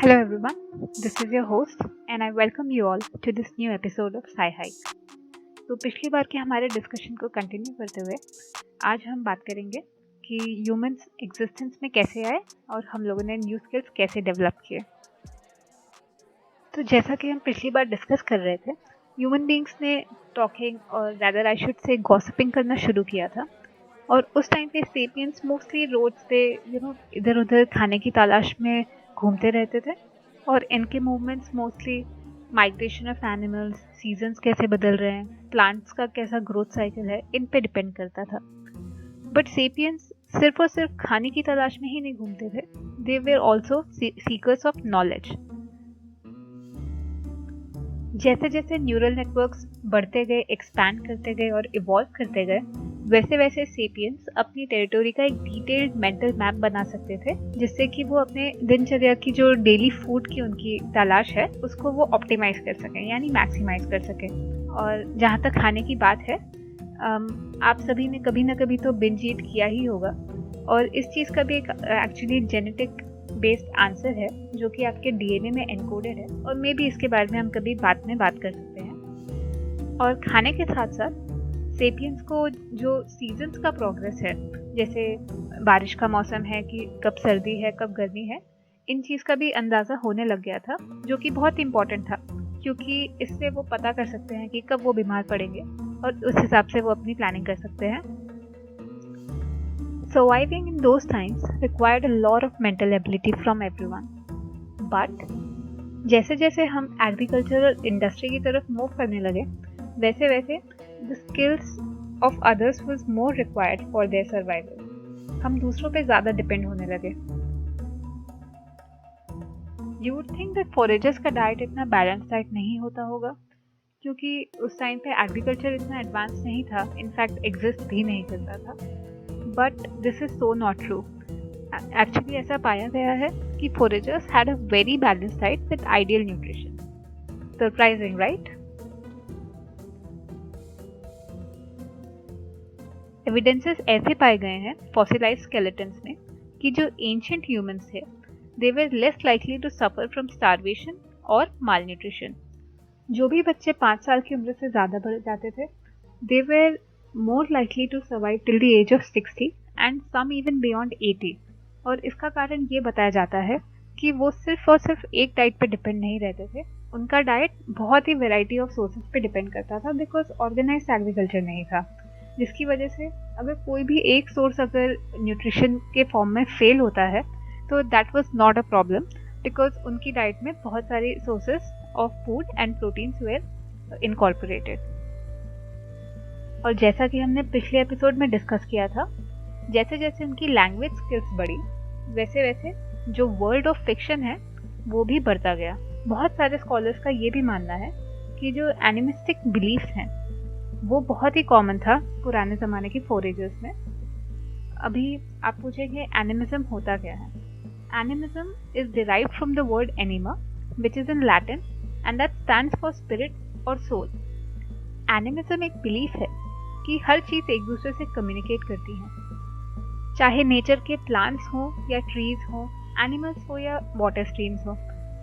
Hello everyone, this is your host and I welcome you all to this new episode of Sci Hike. तो पिछली बार के हमारे discussion को continue करते हुए आज हम बात करेंगे कि ह्यूमंस एग्जिस्टेंस में कैसे आए और हम लोगों ने न्यू स्किल्स कैसे डेवलप किए। तो जैसा कि हम पिछली बार डिस्कस कर रहे थे, ह्यूमन बींग्स ने टॉकिंग और rather I should say gossiping करना शुरू किया था और उस टाइम पे सेपियंस मोस्टली रोड्स पे इधर उधर खाने की तलाश में घूमते रहते थे और इनके movements mostly migration of animals, seasons कैसे बदल रहे हैं, प्लांट्स का कैसा ग्रोथ साइकिल है, इन पे डिपेंड करता था। बट सेपियंस सिर्फ और सिर्फ खाने की तलाश में ही नहीं घूमते थे, they were also seekers of knowledge. जैसे जैसे न्यूरल नेटवर्क्स बढ़ते गए, एक्सपैंड करते गए और इवॉल्व करते गए, वैसे वैसे सेपियंस अपनी टेरिटोरी का एक डिटेल्ड मेंटल मैप बना सकते थे, जिससे कि वो अपने दिनचर्या की जो डेली फूड की उनकी तलाश है उसको वो ऑप्टिमाइज कर सकें, यानी मैक्सिमाइज कर सकें। और जहाँ तक खाने की बात है, आप सभी ने कभी ना कभी तो बिंज ईट किया ही होगा और इस चीज़ का भी एक एक्चुअली जेनेटिक बेस्ड आंसर है जो कि आपके डीएनए में एनकोडेड है और मे बी इसके बारे में हम कभी बाद में बात कर सकते हैं। और खाने के साथ साथ सेपियंस को जो सीजन्स का प्रोग्रेस है, जैसे बारिश का मौसम है कि कब सर्दी है कब गर्मी है, इन चीज़ का भी अंदाज़ा होने लग गया था, जो कि बहुत इम्पोर्टेंट था क्योंकि इससे वो पता कर सकते हैं कि कब वो बीमार पड़ेंगे और उस हिसाब से वो अपनी प्लानिंग कर सकते हैं। Surviving in those times required a lot of mental ability from everyone. But जैसे जैसे हम एग्रीकल्चरल इंडस्ट्री की तरफ मूव करने लगे, वैसे वैसे the skills of others was more required for their survival. हम दूसरों पे ज़्यादा डिपेंड होने लगे। You would think that foragers का डाइट इतना बैलेंस डाइट नहीं होता होगा, क्योंकि उस टाइम पे एग्रीकल्चर इतना एडवांस नहीं था, इनफैक्ट एग्जिस्ट भी नहीं करता था। But this is so not true. Actually ऐसा पाया गया है कि foragers had a very balanced diet with ideal nutrition. Surprising, right? Evidences ऐसे पाए गए हैं फॉसिलाइज्ड स्केलेटन्स में कि जो एंशिएंट ह्यूमंस थे, they were less likely to suffer from starvation और माल न्यूट्रिशन। जो भी बच्चे 5 साल की उम्र से ज़्यादा बढ़ जाते थे, they were more likely to survive till the age of 60 and some even beyond 80। और इसका कारण ये बताया जाता है कि वो सिर्फ और सिर्फ एक डाइट पे डिपेंड नहीं रहते थे, उनका डाइट बहुत ही वैरायटी ऑफ सोर्सेज पे डिपेंड करता था, बिकॉज ऑर्गेनाइज्ड एग्रीकल्चर नहीं था, जिसकी वजह से अगर कोई भी एक सोर्स अगर न्यूट्रिशन के फॉर्म में फेल होता है तो that was not a problem, because उनकी डाइट में बहुत सारी sources of food and proteins were incorporated. और जैसा कि हमने पिछले एपिसोड में डिस्कस किया था, जैसे जैसे उनकी लैंग्वेज स्किल्स बढ़ी, वैसे वैसे जो वर्ल्ड ऑफ फिक्शन है वो भी बढ़ता गया। बहुत सारे स्कॉलर्स का ये भी मानना है कि जो एनिमिस्टिक बिलीफ्स हैं वो बहुत ही कॉमन था पुराने ज़माने की फोरेजर्स में। अभी आप पूछेंगे एनिमिज्म होता क्या है? Animism is derived from the word anima, which is in Latin and that stands for spirit और सोल। एनिमिज्म एक बिलीफ है कि हर चीज़ एक दूसरे से कम्युनिकेट करती हैं, चाहे नेचर के प्लांट्स हों या ट्रीज हों, एनिमल्स हो या वाटर स्ट्रीम्स हो,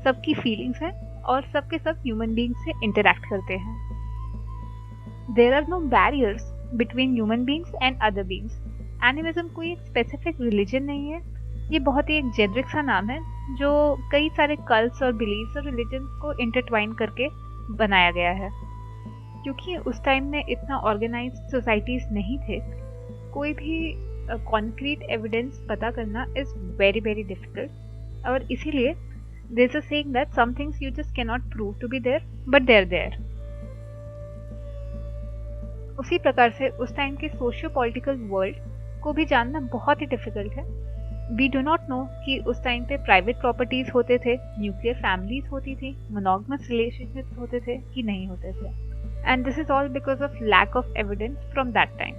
सबकी फीलिंग्स हैं और सबके सब ह्यूमन बींग्स से इंटरेक्ट करते हैं। There are no barriers between human beings and other beings. Animism कोई एक स्पेसिफिक रिलीजन नहीं है, ये बहुत ही एक जेनरिक सा नाम है जो कई सारे कल्ट्स और बिलीव्स और रिलीजन को इंटरट्वाइन करके बनाया गया है। क्योंकि उस टाइम में इतना ऑर्गेनाइज्ड सोसाइटीज़ नहीं थे, कोई भी कॉन्क्रीट एविडेंस पता करना इज़ वेरी वेरी डिफिकल्ट, और इसीलिए there is a saying that some things you just can not prove to be there but there there. उसी प्रकार से उस टाइम के सोशियो पॉलिटिकल वर्ल्ड को भी जानना बहुत ही डिफिकल्ट है। वी डू नॉट नो कि उस टाइम पे प्राइवेट प्रॉपर्टीज़ होते थे, न्यूक्लियर फैमिलीज होती थी, मोनोगमस रिलेशनशिप्स होते थे कि नहीं होते थे, and this is all because of lack of evidence from that time.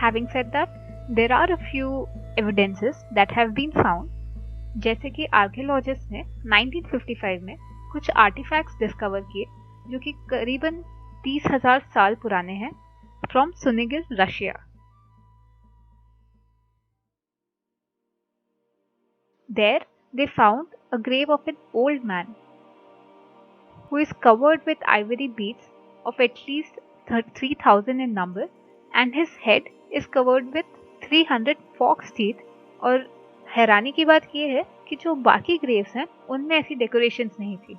Having said that, there are a few evidences that have been found, जैसे कि आर्कियोलॉजिस्ट ने 1955 में कुछ आर्टिफैक्ट्स डिस्कवर किए जो कि करीबन 30,000 साल पुराने हैं, from Sungir, Russia. There they found a grave of an old man who is covered with ivory beads of at least 3,000 in number, and his head is covered with 300 fox teeth. और हैरानी की बात यह है कि जो बाकी Graves हैं उनमें ऐसी डेकोरेशंस नहीं थी।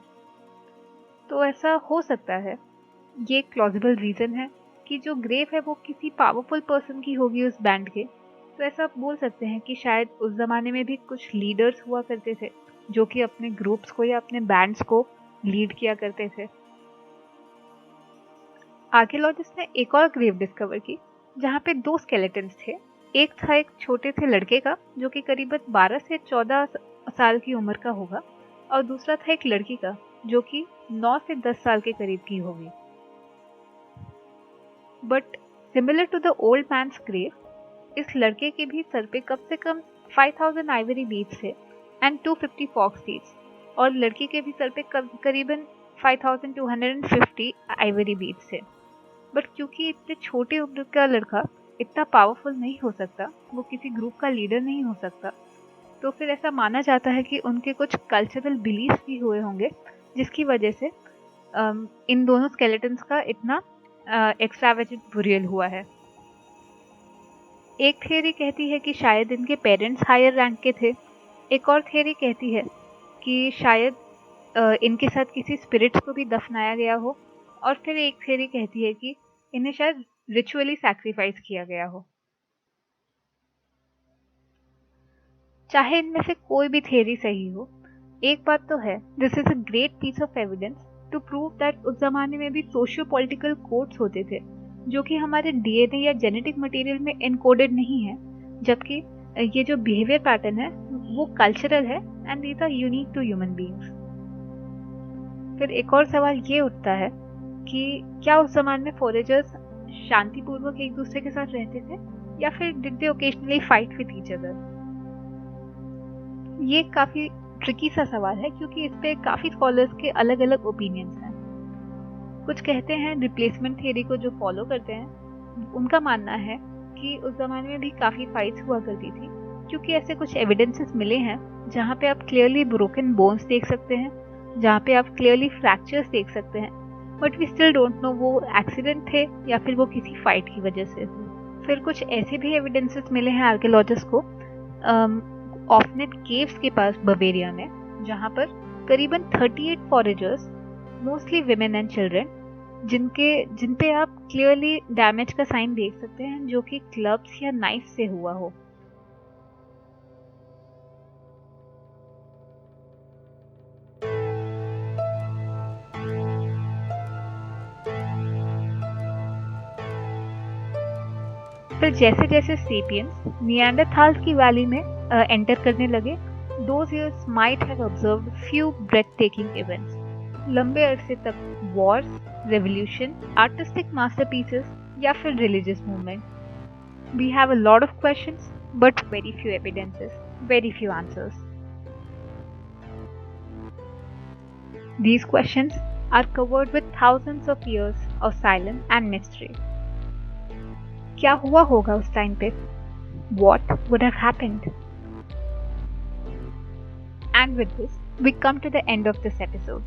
तो ऐसा हो सकता है, ये एक प्लॉजिबल रीज़न है कि जो ग्रेव है वो किसी पावरफुल पर्सन की होगी उस बैंड के। तो ऐसा आप बोल सकते हैं कि शायद उस ज़माने में भी कुछ लीडर्स हुआ करते थे जो कि अपने ग्रुप्स को या अपने बैंड्स को लीड किया करते थे। आर्कियोलॉजिस्ट ने एक और ग्रेव डिस्कवर की जहाँ पे 2 स्केलेटन्स थे। एक था एक छोटे से लड़के का जो कि करीबन 12 से 14 साल की उम्र का होगा, और दूसरा था एक लड़की का जो कि 9 से 10 साल के करीब की होगी। But similar to the old man's grave, इस लड़के के भी सर पे कम से कम 5000 आइवरी बीड्स थे एंड 250 फॉक्स टीथ्स, और लड़की के भी सर पे करीबन 5250 आइवरी बीड्स थे। बट क्योंकि इतने छोटे उम्र का लड़का इतना पावरफुल नहीं हो सकता, वो किसी ग्रुप का लीडर नहीं हो सकता, तो फिर ऐसा माना जाता है कि उनके कुछ कल्चरल बिलीफ भी हुए होंगे जिसकी वजह से इन दोनों स्केलेटन्स का इतना एक्स्ट्रावेजेंट बुरियल हुआ है। एक थियरी कहती है कि शायद इनके पेरेंट्स हायर रैंक के थे। एक और थियरी कहती है कि शायद इनके साथ किसी स्पिरिट्स को भी दफनाया गया हो, और फिर एक थियरी कहती है कि इन्हें शायद रिचुअली सैक्रिफाइस किया गया हो। चाहे इनमें से कोई भी थियरी सही हो, एक बात तो है, this is a great piece of evidence to prove that उस जमाने में भी सोशियो पॉलिटिकल कोड्स होते थे जो कि हमारे डीएनए या जेनेटिक मटेरियल में इनकोडेड नहीं है, जबकि ये जो बिहेवियर पैटर्न है वो कल्चरल है and these are unique to human beings. फिर एक और सवाल ये उठता है कि क्या उस जमाने में फॉरेजर्स शांतिपूर्वक एक दूसरे के साथ रहते थे या फिर did they occasionally fight with each other. ये काफी ट्रिकी सा सवाल है क्योंकि इस पे काफी स्कॉलर्स के अलग अलग ओपिनियंस हैं। कुछ कहते हैं रिप्लेसमेंट थियरी को जो फॉलो करते हैं उनका मानना है कि उस जमाने में भी काफी फाइट्स हुआ करती थी, क्योंकि ऐसे कुछ एविडेंसेस मिले हैं जहाँ पे आप क्लियरली ब्रोकन बोन्स देख सकते हैं, जहाँ पे आप क्लियरली फ्रैक्चर्स देख सकते हैं, but we still don't know वो एक्सीडेंट थे या फिर वो किसी फाइट की वजह से। फिर कुछ ऐसे भी एविडेंसेस मिले हैं आर्कियोलॉजिस्ट को ऑफनेट केव्स के पास बवेरिया में, जहाँ पर करीबन 38 फॉरेजर्स, मोस्टली विमेन एंड चिल्ड्रन, जिन पे आप क्लियरली डैमेज का साइन देख सकते हैं जो कि क्लब्स या नाइफ से हुआ हो। फिर जैसे जैसे सेपियंस निएंडरथाल्स की वैली में एंटर करने लगे, those years might have observed few breathtaking events. लंबे अरसे तक wars, revolution, artistic masterpieces या फिर religious movement. We have a lot of questions, but very few evidences, very few answers. These questions are covered with thousands of years of silence and mystery. क्या हुआ होगा उस time पे? What would have happened? And with this, we come to the end of this episode.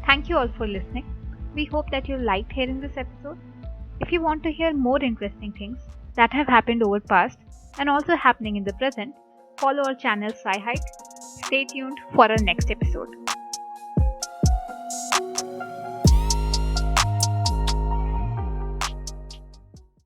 Thank you all for listening. We hope that you liked hearing this episode. If you want to hear more interesting things that have happened over past and also happening in the present, follow our channel Sci-Hike. Stay tuned for our next episode.